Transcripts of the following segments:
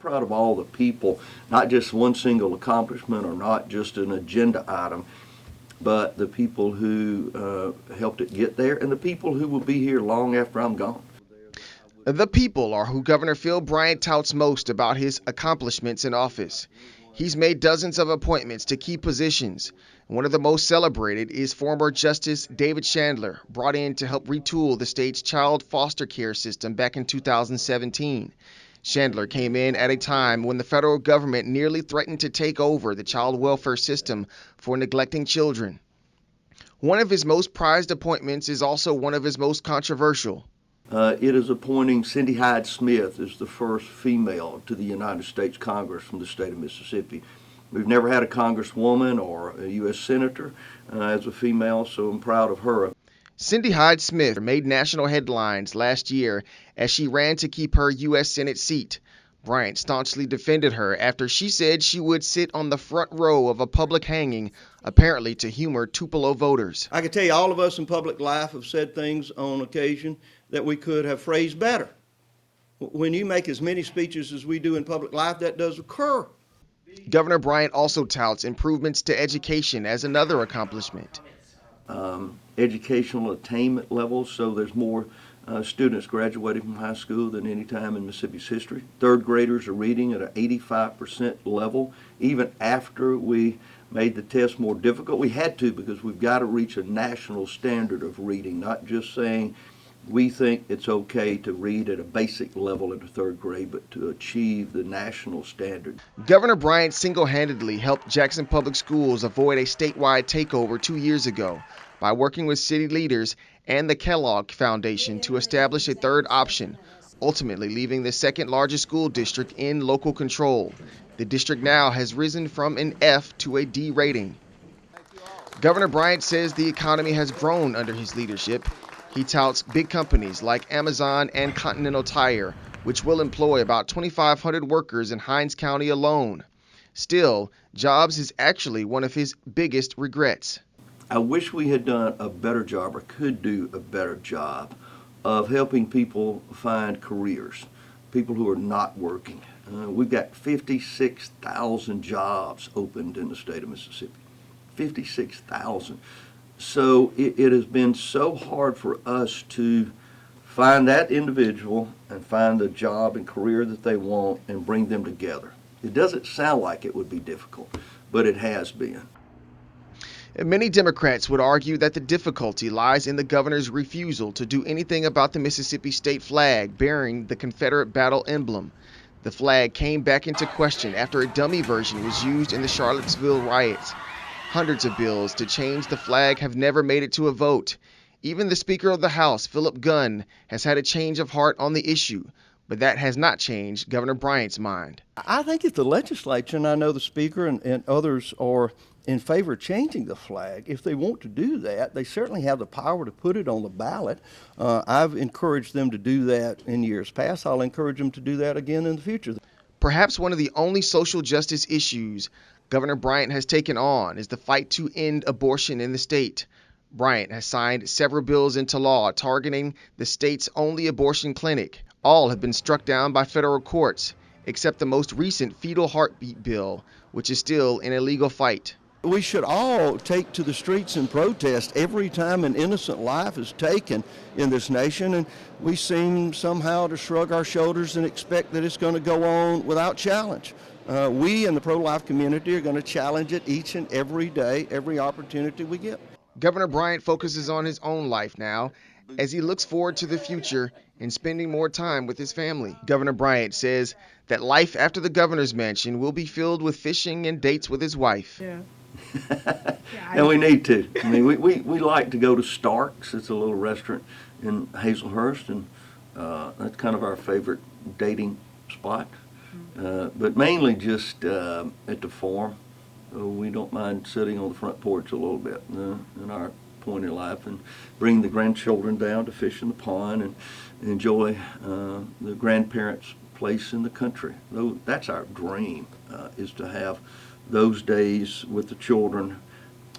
proud of all the people, not just one single accomplishment or not just an agenda item, but the people who helped it get there and the people who will be here long after I'm gone. The people are who Governor Phil Bryant touts most about his accomplishments in office. He's made dozens of appointments to key positions. One of the most celebrated is former Justice David Chandler, brought in to help retool the state's child foster care system back in 2017. Chandler came in at a time when the federal government nearly threatened to take over the child welfare system for neglecting children. One of his most prized appointments is also one of his most controversial. It is appointing Cindy Hyde-Smith as the first female to the United States Congress from the state of Mississippi. We've never had a congresswoman or a U.S. senator as a female, so I'm proud of her. Cindy Hyde-Smith made national headlines last year as she ran to keep her U.S. Senate seat. Bryant staunchly defended her after she said she would sit on the front row of a public hanging, apparently to humor Tupelo voters. I can tell you all of us in public life have said things on occasion that we could have phrased better. When you make as many speeches as we do in public life, that does occur. Governor Bryant also touts improvements to education as another accomplishment. Educational attainment levels, so there's more students graduating from high school than any time in Mississippi's history. Third graders are reading at an 85% level. Even after we made the test more difficult, we had to, because we've got to reach a national standard of reading, not just saying we think it's okay to read at a basic level in the third grade, but to achieve the national standard. Governor Bryant single-handedly helped Jackson Public Schools avoid a statewide takeover 2 years ago by working with city leaders and the Kellogg Foundation to establish a third option, ultimately leaving the second largest school district in local control. The district now has risen from an F to a D rating. Governor Bryant says the economy has grown under his leadership. He touts big companies like Amazon and Continental Tire, which will employ about 2,500 workers in Hinds County alone. Still, jobs is actually one of his biggest regrets. I wish we had done a better job, or could do a better job, of helping people find careers, people who are not working. We've got 56,000 jobs opened in the state of Mississippi. 56,000. So it has been so hard for us to find that individual and find the job and career that they want and bring them together. It doesn't sound like it would be difficult, but it has been. Many Democrats would argue that the difficulty lies in the governor's refusal to do anything about the Mississippi state flag bearing the Confederate battle emblem. The flag came back into question after a dummy version was used in the Charlottesville riots. Hundreds of bills to change the flag have never made it to a vote. Even the Speaker of the House, Philip Gunn, has had a change of heart on the issue, but that has not changed Governor Bryant's mind. I think if the legislature, and I know the Speaker and others are in favor of changing the flag, if they want to do that, they certainly have the power to put it on the ballot. I've encouraged them to do that in years past. I'll encourage them to do that again in the future. Perhaps one of the only social justice issues Governor Bryant has taken on is the fight to end abortion in the state. Bryant has signed several bills into law targeting the state's only abortion clinic. All have been struck down by federal courts, except the most recent fetal heartbeat bill, which is still in a legal fight. We should all take to the streets and protest every time an innocent life is taken in this nation, and we seem somehow to shrug our shoulders and expect that it's going to go on without challenge. We in the pro-life community are going to challenge it each and every day, every opportunity we get. Governor Bryant focuses on his own life now as he looks forward to the future and spending more time with his family. Governor Bryant says that life after the governor's mansion will be filled with fishing and dates with his wife. Yeah. And we need to. I mean, we like to go to Stark's. It's a little restaurant in Hazelhurst, and that's kind of our favorite dating spot. But mainly just at the farm. We don't mind sitting on the front porch a little bit in our point in life, and bring the grandchildren down to fish in the pond and enjoy the grandparents' place in the country. That's our dream, is to have those days with the children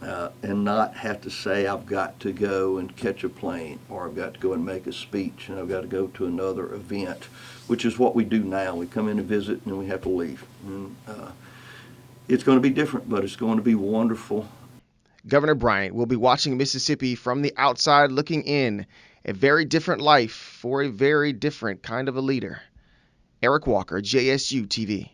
and not have to say I've got to go and catch a plane, or I've got to go and make a speech, and I've got to go to another event, which is what we do now. We come in and visit, and then we have to leave. And, it's going to be different, but it's going to be wonderful. Governor Bryant will be watching Mississippi from the outside looking in, a very different life for a very different kind of a leader. Eric Walker, JSU-TV.